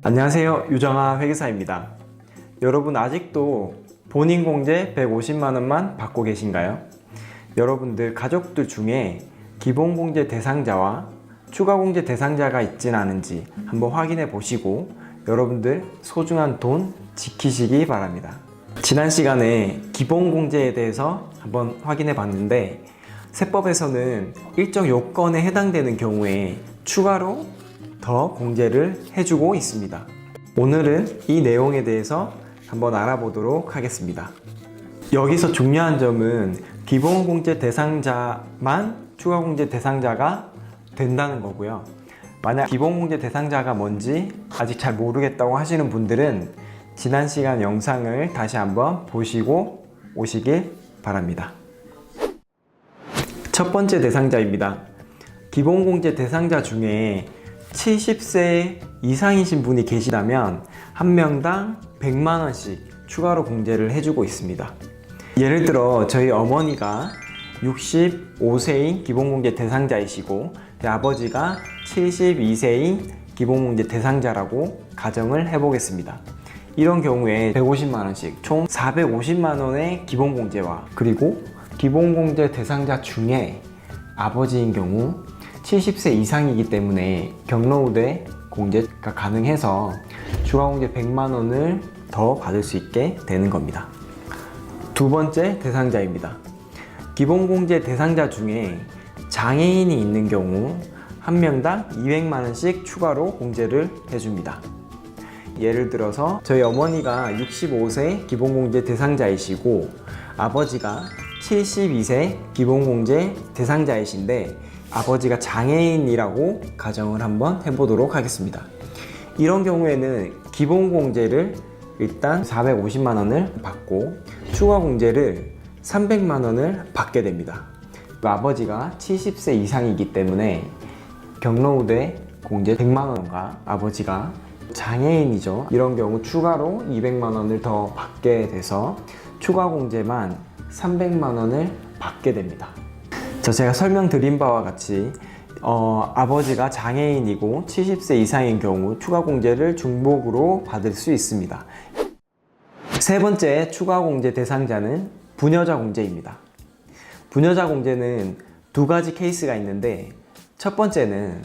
안녕하세요, 유정아 회계사입니다. 여러분 아직도 본인 공제 150만 원만 받고 계신가요? 여러분들 가족들 중에 기본 공제 대상자와 추가 공제 대상자가 있진 않은지 한번 확인해 보시고 여러분들 소중한 돈 지키시기 바랍니다. 지난 시간에 기본 공제에 대해서 한번 확인해 봤는데 세법에서는 일정 요건에 해당되는 경우에 추가로 더 공제를 해주고 있습니다. 오늘은 이 내용에 대해서 한번 알아보도록 하겠습니다. 여기서 중요한 점은 기본 공제 대상자만 추가 공제 대상자가 된다는 거고요. 만약 기본 공제 대상자가 뭔지 아직 잘 모르겠다고 하시는 분들은 지난 시간 영상을 다시 한번 보시고 오시길 바랍니다. 첫 번째 대상자입니다. 기본 공제 대상자 중에 70세 이상이신 분이 계시다면 한 명당 100만 원씩 추가로 공제를 해주고 있습니다. 예를 들어 저희 어머니가 65세인 기본공제 대상자이시고 아버지가 72세인 기본공제 대상자라고 가정을 해보겠습니다. 이런 경우에 150만 원씩 총 450만 원의 기본공제와 그리고 기본공제 대상자 중에 아버지인 경우 70세 이상이기 때문에 경로우대 공제가 가능해서 추가공제 100만 원을 더 받을 수 있게 되는 겁니다. 두 번째 대상자입니다. 기본공제 대상자 중에 장애인이 있는 경우 한 명당 200만 원씩 추가로 공제를 해줍니다. 예를 들어서 저희 어머니가 65세 기본공제 대상자이시고 아버지가 72세 기본공제 대상자이신데 아버지가 장애인이라고 가정을 한번 해보도록 하겠습니다. 이런 경우에는 기본공제를 일단 450만 원을 받고 추가 공제를 300만 원을 받게 됩니다. 아버지가 70세 이상이기 때문에 경로우대 공제 100만 원과 아버지가 장애인이죠. 이런 경우 추가로 200만 원을 더 받게 돼서 추가 공제만 300만 원을 받게 됩니다. 제가 설명드린 바와 같이 아버지가 장애인이고 70세 이상인 경우 추가 공제를 중복으로 받을 수 있습니다. 세 번째 추가 공제 대상자는 부녀자 공제입니다. 부녀자 공제는 두 가지 케이스가 있는데 첫 번째는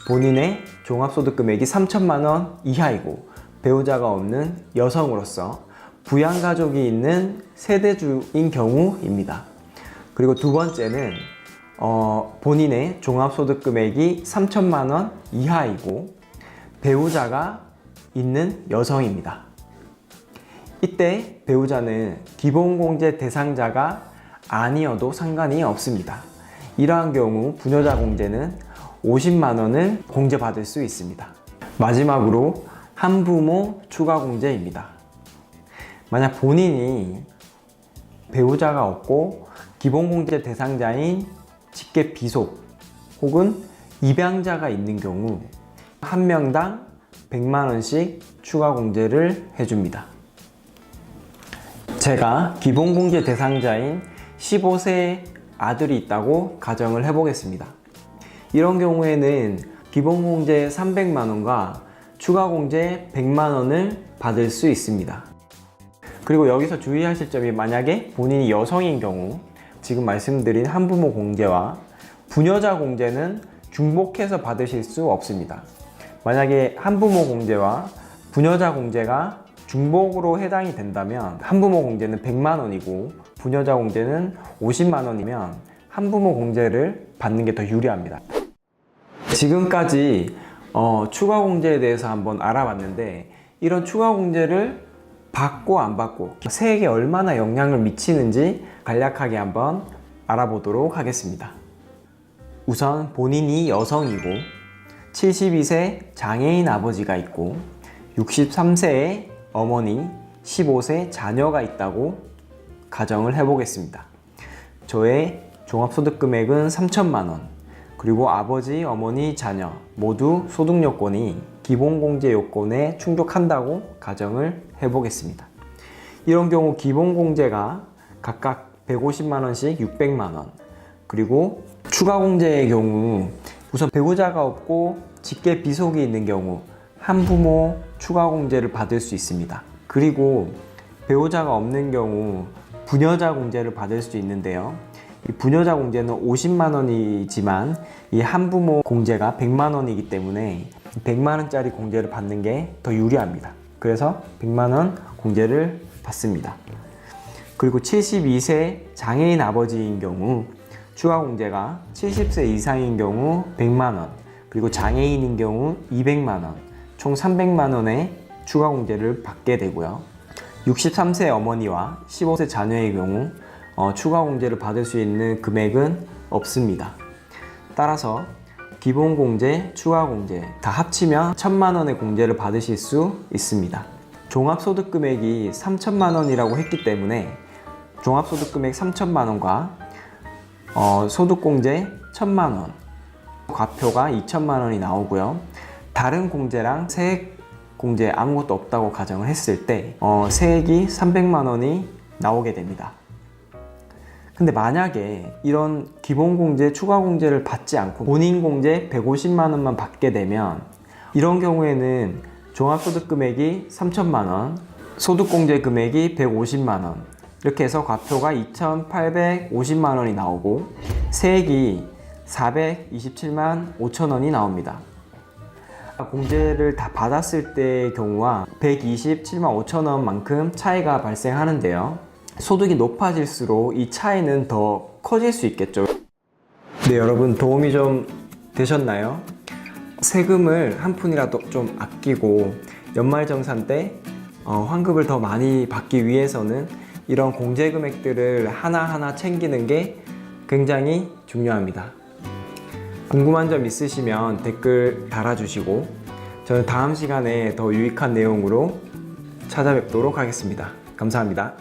본인의 종합소득 금액이 3천만 원 이하이고 배우자가 없는 여성으로서 부양가족이 있는 세대주인 경우입니다. 그리고 두 번째는 본인의 종합소득 금액이 3천만 원 이하이고 배우자가 있는 여성입니다. 이때 배우자는 기본공제 대상자가 아니어도 상관이 없습니다. 이러한 경우 부녀자 공제는 50만 원을 공제받을 수 있습니다. 마지막으로 한부모 추가 공제입니다. 만약 본인이 배우자가 없고 기본공제 대상자인 직계 비속 혹은 입양자가 있는 경우 한 명당 100만 원씩 추가 공제를 해줍니다. 제가 기본공제 대상자인 15세 아들이 있다고 가정을 해보겠습니다. 이런 경우에는 기본공제 300만 원과 추가공제 100만 원을 받을 수 있습니다. 그리고 여기서 주의하실 점이 만약에 본인이 여성인 경우 지금 말씀드린 한부모 공제와 부녀자 공제는 중복해서 받으실 수 없습니다. 만약에 한부모 공제와 부녀자 공제가 중복으로 해당이 된다면 한부모 공제는 100만 원이고 부녀자 공제는 50만 원이면 한부모 공제를 받는 게 더 유리합니다. 지금까지 추가 공제에 대해서 한번 알아봤는데 이런 추가 공제를 받고 안 받고 세액에 얼마나 영향을 미치는지 간략하게 한번 알아보도록 하겠습니다. 우선 본인이 여성이고 72세 장애인 아버지가 있고 63세의 어머니 15세 자녀가 있다고 가정을 해보겠습니다. 저의 종합소득 금액은 3천만 원 그리고 아버지, 어머니, 자녀 모두 소득 요건이 기본공제 요건에 충족한다고 가정을 해보겠습니다. 이런 경우 기본공제가 각각 150만 원씩 600만 원 그리고 추가공제의 경우 우선 배우자가 없고 직계 비속이 있는 경우 한부모 추가 공제를 받을 수 있습니다. 그리고 배우자가 없는 경우 부녀자 공제를 받을 수 있는데요. 이 부녀자 공제는 50만 원이지만 이 한부모 공제가 100만 원이기 때문에 100만 원짜리 공제를 받는 게 더 유리합니다. 그래서 100만 원 공제를 받습니다. 그리고 72세 장애인 아버지인 경우 추가 공제가 70세 이상인 경우 100만 원, 그리고 장애인인 경우 200만 원, 총 300만 원의 추가 공제를 받게 되고요. 63세 어머니와 15세 자녀의 경우 추가 공제를 받을 수 있는 금액은 없습니다. 따라서 기본 공제, 추가 공제 다 합치면 1,000만 원의 공제를 받으실 수 있습니다. 종합소득 금액이 3,000만 원이라고 했기 때문에 종합소득 금액 3,000만 원과 소득공제 1,000만 원, 과표가 2,000만 원이 나오고요. 다른 공제랑 세액 공제 아무것도 없다고 가정을 했을 때 세액이 300만 원이 나오게 됩니다. 근데 만약에 이런 기본공제, 추가공제를 받지 않고 본인공제 150만 원만 받게 되면 이런 경우에는 종합소득 금액이 3,000만 원, 소득공제 금액이 150만 원, 이렇게 해서 과표가 2,850만 원이 나오고 세액이 427만 5천 원이 나옵니다. 공제를 다 받았을 때의 경우와 127만 5천 원만큼 차이가 발생하는데요. 소득이 높아질수록 이 차이는 더 커질 수 있겠죠. 네, 여러분 도움이 좀 되셨나요? 세금을 한 푼이라도 좀 아끼고 연말정산 때 환급을 더 많이 받기 위해서는 이런 공제 금액들을 하나하나 챙기는 게 굉장히 중요합니다. 궁금한 점 있으시면 댓글 달아주시고 저는 다음 시간에 더 유익한 내용으로 찾아뵙도록 하겠습니다. 감사합니다.